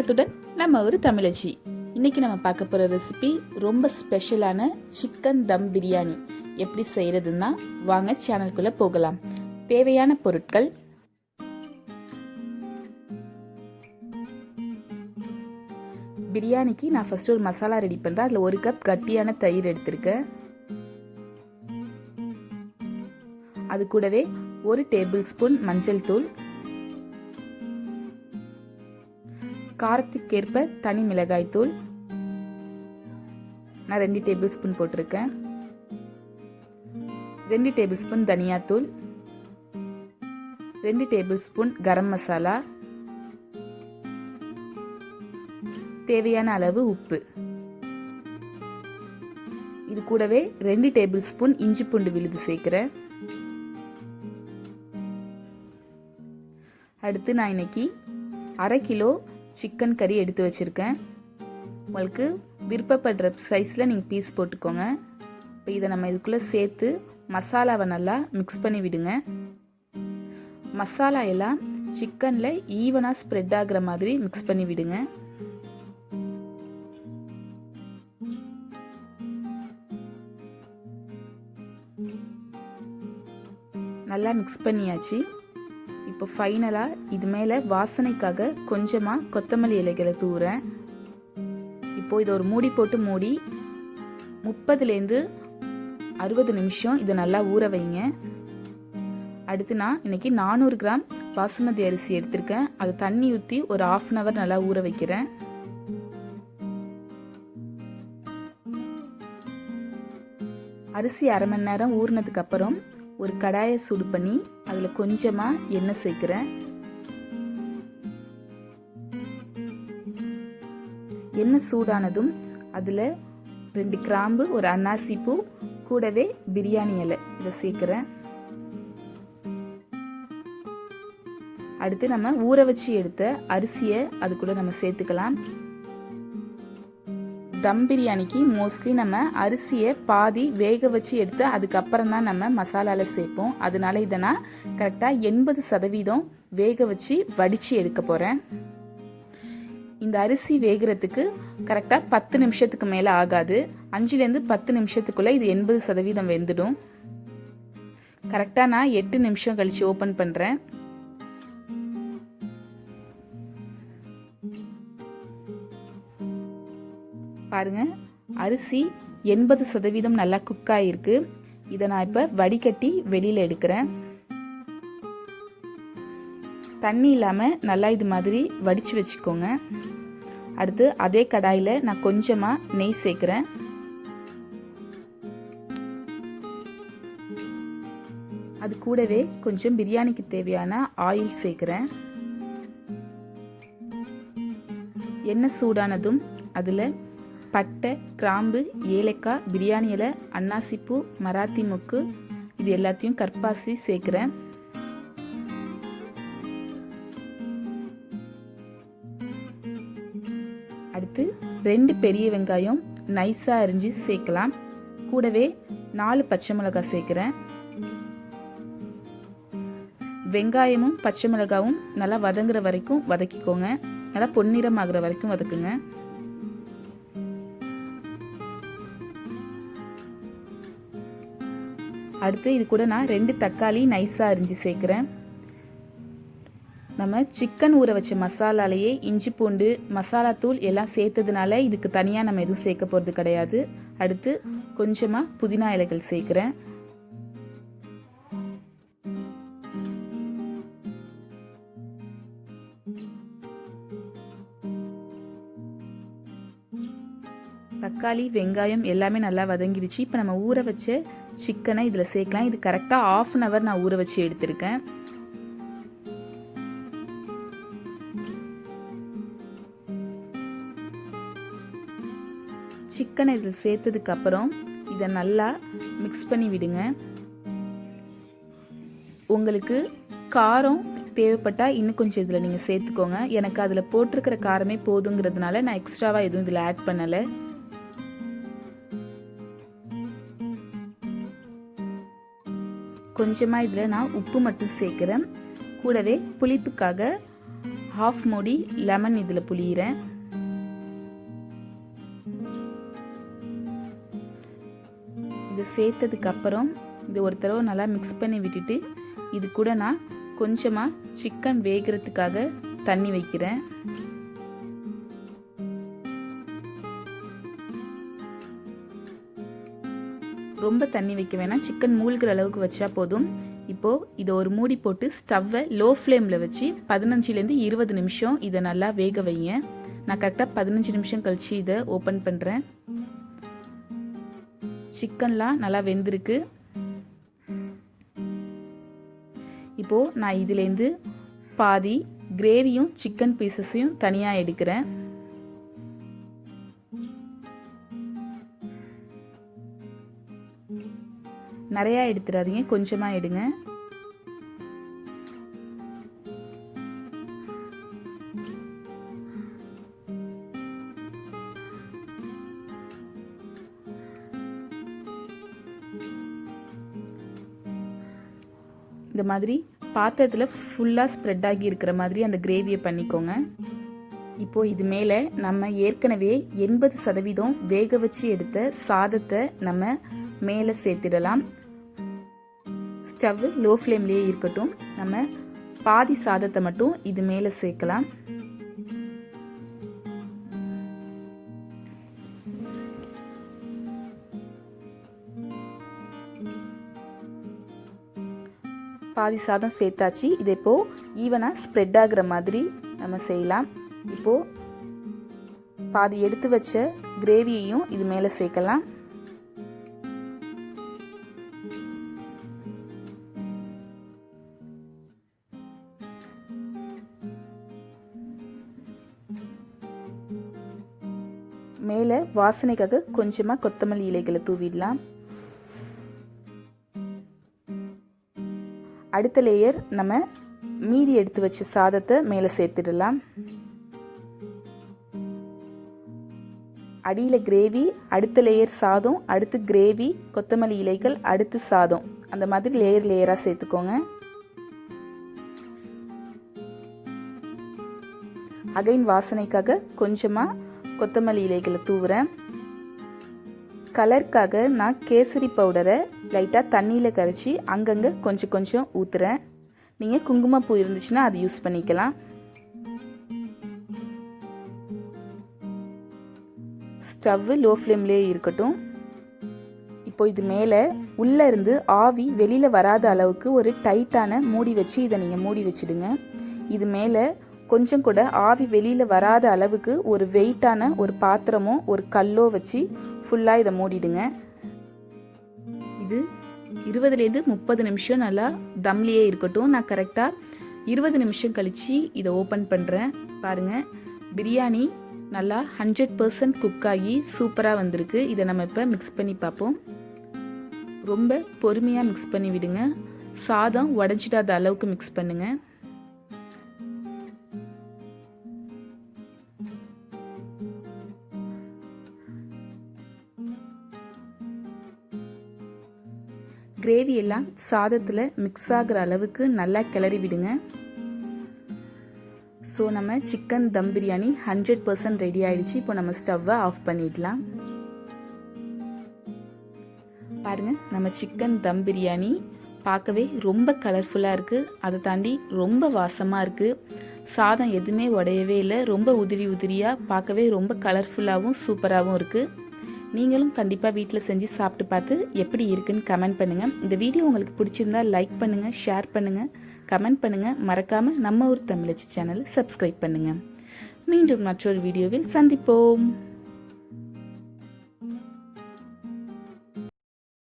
வணக்கத்துடன் நம்ம ஒரு தமிழச்சி. இன்னைக்கு நம்ம பார்க்க போகிற ரெசிபி ரொம்ப ஸ்பெஷலான சிக்கன் தம் பிரியாணி. எப்படி செய்கிறதுன்னா வாங்க சேனலுக்குள்ளே போகலாம். தேவையான பொருட்கள்: பிரியாணிக்கு நான் ஃபர்ஸ்ட் ஒரு மசாலா ரெடி பண்ணுறேன். அதில் 1 கப் கட்டியான தயிர் எடுத்திருக்கேன். அது கூடவே 1 டேபிள் ஸ்பூன் மஞ்சள் தூள், காரத்துக்கேற்ப தனி மிளகாய் தூள் நான் 2 டேபிள் ஸ்பூன் போட்டிருக்கேன், 2 டேபிள் ஸ்பூன் தனியாத்தூள், 2 டேபிள் ஸ்பூன் கரம் மசாலா, தேவையான அளவு உப்பு. இது கூடவே 2 டேபிள் ஸ்பூன் இஞ்சி பூண்டு விழுது சேர்க்கிறேன். அடுத்து நான் இன்னைக்கு 1/2 கிலோ சிக்கன் கறி எடுத்து வச்சுருக்கேன். உங்களுக்கு விருப்பப்படுற சைஸில் நீங்கள் பீஸ் போட்டுக்கோங்க. இப்போ இதை நம்ம இதுக்குள்ளே சேர்த்து மசாலாவை நல்லா மிக்ஸ் பண்ணி விடுங்க. மசாலா எல்லாம் சிக்கனில் ஈவனாக ஸ்ப்ரெட் ஆகிற மாதிரி மிக்ஸ் பண்ணி விடுங்க. நல்லா மிக்ஸ் பண்ணியாச்சு. இப்போ ஃபைனலாக இது மேலே வாசனைக்காக கொஞ்சமாக கொத்தமல்லி இலைகளை தூவுறேன். இப்போது இதை ஒரு மூடி போட்டு மூடி 30லேருந்து 60 நிமிஷம் இதை நல்லா ஊற வைங்க. அடுத்து நான் இன்னைக்கு 400 கிராம் பாசுமதி அரிசி எடுத்திருக்கேன். அதை தண்ணி ஊற்றி ஒரு 1/2 அன் ஹவர் நல்லா ஊற வைக்கிறேன். அரிசி 1/2 மணி நேரம் ஊறினதுக்கு அப்புறம் ஒரு கடாயை சூடு பண்ணி அதில் கொஞ்சமாக எண்ணெய் சேர்க்கிறேன். எண்ணெய் சூடானதும் அதில் 2 கிராம்பு, ஒரு அன்னாசி பூ, கூடவே பிரியாணி இலை இதை சேர்க்கிறேன். அடுத்து நம்ம ஊற வச்சு எடுத்த அரிசியை அது கூட நம்ம சேர்த்துக்கலாம். தம் பிரியாணிக்கு மோஸ்ட்லி நம்ம அரிசியை பாதி வேக வச்சு எடுத்து அதுக்கப்புறம் தான் நம்ம மசாலாவில் சேர்ப்போம். அதனால இதை நான் கரெக்டாக 80% வேக வச்சு வடித்து எடுக்க போகிறேன். இந்த அரிசி வேகிறதுக்கு கரெக்டாக 10 நிமிஷத்துக்கு மேலே ஆகாது. 5லேருந்து 10 நிமிஷத்துக்குள்ளே இது 80% வெந்துடும். கரெக்டாக நான் 8 நிமிஷம் கழித்து ஓப்பன் பண்ணுறேன். பாருங்க, அரிசி 80% நல்லா குக் ஆகிருக்கு. இதை நான் இப்போ வடிகட்டி வெளியில் எடுக்கிறேன். தண்ணி இல்லாமல் நல்லா இது மாதிரி வடித்து வச்சுக்கோங்க. அடுத்து அதே கடாயில் நான் கொஞ்சமாக நெய் சேர்க்குறேன். அது கூடவே கொஞ்சம் பிரியாணிக்கு தேவையான ஆயில் சேர்க்குறேன். எண்ணெய் சூடானதும் அதில் பட்டை, கிராம்பு, ஏலக்காய், பிரியாணி இலை, அன்னாசிப்பூ, மராத்தி மொக்கு இது எல்லாத்தையும் கற்பாசி சேர்க்குறேன். அடுத்து 2 பெரிய வெங்காயம் நைஸாக அரிஞ்சு சேர்க்கலாம். கூடவே 4 பச்சை மிளகாய் சேர்க்குறேன். வெங்காயமும் பச்சை மிளகாவும் நல்லா வதங்குற வரைக்கும் வதக்கிக்கோங்க. நல்லா பொன்னிறம் ஆகுற வரைக்கும் வதக்குங்க. அடுத்து இது கூட நான் 2 தக்காளி நைஸாக அரிஞ்சு சேர்க்குறேன். நம்ம சிக்கன் ஊற வச்ச மசாலாலேயே இஞ்சி பூண்டு, மசாலா தூள் எல்லாம் சேர்த்ததுனால இதுக்கு தனியாக நம்ம எதுவும் சேர்க்க போகிறது கிடையாது. அடுத்து கொஞ்சமாக புதினா இலைகள் சேர்க்குறேன். தக்காளி, வெங்காயம் எல்லாமே நல்லா வதங்கிடுச்சு. இப்போ நம்ம ஊற வச்ச சிக்கனை இதில் சேர்க்கலாம். இது கரெக்டாக 1/2 அன் ஹவர் நான் ஊற வச்சு எடுத்திருக்கேன். சிக்கனை இதில் சேர்த்ததுக்கு அப்புறம் இதை நல்லா மிக்ஸ் பண்ணி விடுங்க. உங்களுக்கு காரம் தேவைப்பட்டால் இன்னும் கொஞ்சம் இதில் நீங்கள் சேர்த்துக்கோங்க. எனக்கு அதில் போட்டிருக்கிற காரமே போதுங்கிறதுனால நான் எக்ஸ்ட்ராவாக எதுவும் இதில் ஆட் பண்ணலை. கொஞ்சமாக இதில் நான் உப்பு மட்டும் சேர்க்குறேன். கூடவே புளிப்புக்காக ஹாஃப் மூடி லெமன் இதில் புளியிறேன். இதை சேர்த்ததுக்கப்புறம் இது ஒரு தடவை நல்லா மிக்ஸ் பண்ணி விட்டுட்டு இது கூட நான் கொஞ்சமாக சிக்கன் வேகிறதுக்காக தண்ணி வைக்கிறேன். ரொம்ப தண்ணி வைக்க வேணாம், சிக்கன் மூழ்கிற அளவுக்கு வச்சா போதும். இப்போது இதை ஒரு மூடி போட்டு ஸ்டவ்வை லோ ஃப்ளேமில் வச்சு 15லேருந்து 20 நிமிஷம் இதை நல்லா வேக வைங்க. நான் கரெக்டாக 15 நிமிஷம் கழித்து இதை ஓப்பன் பண்ணுறேன். சிக்கன்லாம் நல்லா வெந்திருக்கு. இப்போது நான் இதிலேருந்து பாதி கிரேவியும் சிக்கன் பீசஸையும் தனியாக எடுக்கிறேன். நிறையா எடுத்துடாதீங்க, கொஞ்சமாக எடுங்க. இந்த மாதிரி பாத்திரத்தில் ஃபுல்லாக ஸ்ப்ரெட் ஆகி இருக்கிற மாதிரி அந்த கிரேவியை பண்ணிக்கோங்க. இப்போது இது மேலே நம்ம ஏற்கனவே 80% வேக வச்சு எடுத்த சாதத்தை நம்ம மேலே சேர்த்திடலாம். ஸ்டவ் லோ ஃப்ளேம்லேயே இருக்கட்டும். நம்ம பாதி சாதத்தை மட்டும் இது மேலே சேர்க்கலாம். பாதி சாதம் சேர்த்தாச்சு. இதை இப்போது ஈவனாக ஸ்ப்ரெட் ஆகுற மாதிரி நம்ம செய்யலாம். இப்போது பாதி எடுத்து வச்ச கிரேவியையும் இது மேலே சேர்க்கலாம். மேலே வாசனைக்காக கொஞ்சமாக கொத்தமல்லி இலைகளை தூவிடலாம். அடுத்த லேயர் நம்ம மீதி எடுத்து வச்ச சாதத்தை மேலே சேர்த்துடலாம். அடியில் கிரேவி, அடுத்த லேயர் சாதம், அடுத்து கிரேவி, கொத்தமல்லி இலைகள், அடுத்து சாதம், அந்த மாதிரி லேயர் லேயராக சேர்த்துக்கோங்க. அகைன் வாசனைக்காக கொஞ்சமாக கொத்தமல்லி இலைகளை தூவுறேன். கலருக்காக நான் கேசரி பவுடரை லைட்டாக தண்ணியில் கரைச்சி அங்கங்கே கொஞ்சம் கொஞ்சம் ஊற்றுறேன். நீங்கள் குங்குமப்பூ இருந்துச்சுன்னா அது யூஸ் பண்ணிக்கலாம். ஸ்டவ் லோ ஃப்ளேம்லேயே இருக்கட்டும். இப்போ இது மேலே உள்ளே இருந்து ஆவி வெளியில் வராத அளவுக்கு ஒரு டைட்டான மூடி வச்சு இதை நீங்கள் மூடி வச்சுடுங்க. இது மேலே கொஞ்சம் கூட ஆவி வெளியில் வராத அளவுக்கு ஒரு வெயிட்டான ஒரு பாத்திரமோ ஒரு கல்லோ வச்சு ஃபுல்லாக இதை மூடிடுங்க. இது 20லேருந்து 30 நிமிஷம் நல்லா தம்லேயே இருக்கட்டும். நான் கரெக்டாக 20 நிமிஷம் கழித்து இதை ஓப்பன் பண்ணுறேன். பாருங்கள், பிரியாணி நல்லா 100% குக் ஆகி சூப்பராக வந்திருக்கு. இதை நம்ம இப்போ மிக்ஸ் பண்ணி பார்ப்போம். ரொம்ப பொறுமையாக மிக்ஸ் பண்ணி விடுங்க. சாதம் உடஞ்சிடாத அளவுக்கு மிக்ஸ் பண்ணுங்கள். கிரேவி எல்லாம் சாதத்தில் மிக்ஸ் ஆகிற அளவுக்கு நல்லா கிளறி விடுங்க. ஸோ நம்ம சிக்கன் தம் பிரியாணி 100% ரெடி ஆயிடுச்சு. இப்போ நம்ம ஸ்டவ்வை ஆஃப் பண்ணிடலாம். பாருங்கள், நம்ம சிக்கன் தம் பிரியாணி பார்க்கவே ரொம்ப கலர்ஃபுல்லாக இருக்குது. அதை தாண்டி ரொம்ப வாசமாக இருக்குது. சாதம் எதுவுமே உடையவே இல்லை. ரொம்ப உதிரி உதிரியாக பார்க்கவே ரொம்ப கலர்ஃபுல்லாகவும் சூப்பராகவும் இருக்குது. நீங்களும் கண்டிப்பாக வீட்டில் செஞ்சு சாப்பிட்டு பார்த்து எப்படி இருக்குன்னு கமெண்ட் பண்ணுங்கள். இந்த வீடியோ உங்களுக்கு பிடிச்சிருந்தா லைக் பண்ணுங்கள், ஷேர் பண்ணுங்கள், கமெண்ட் பண்ணுங்கள். மறக்காமல் நம்ம ஊர் தமிழச்சி சேனலை சப்ஸ்கிரைப் பண்ணுங்கள். மீண்டும் மற்றொரு வீடியோவில் சந்திப்போம்.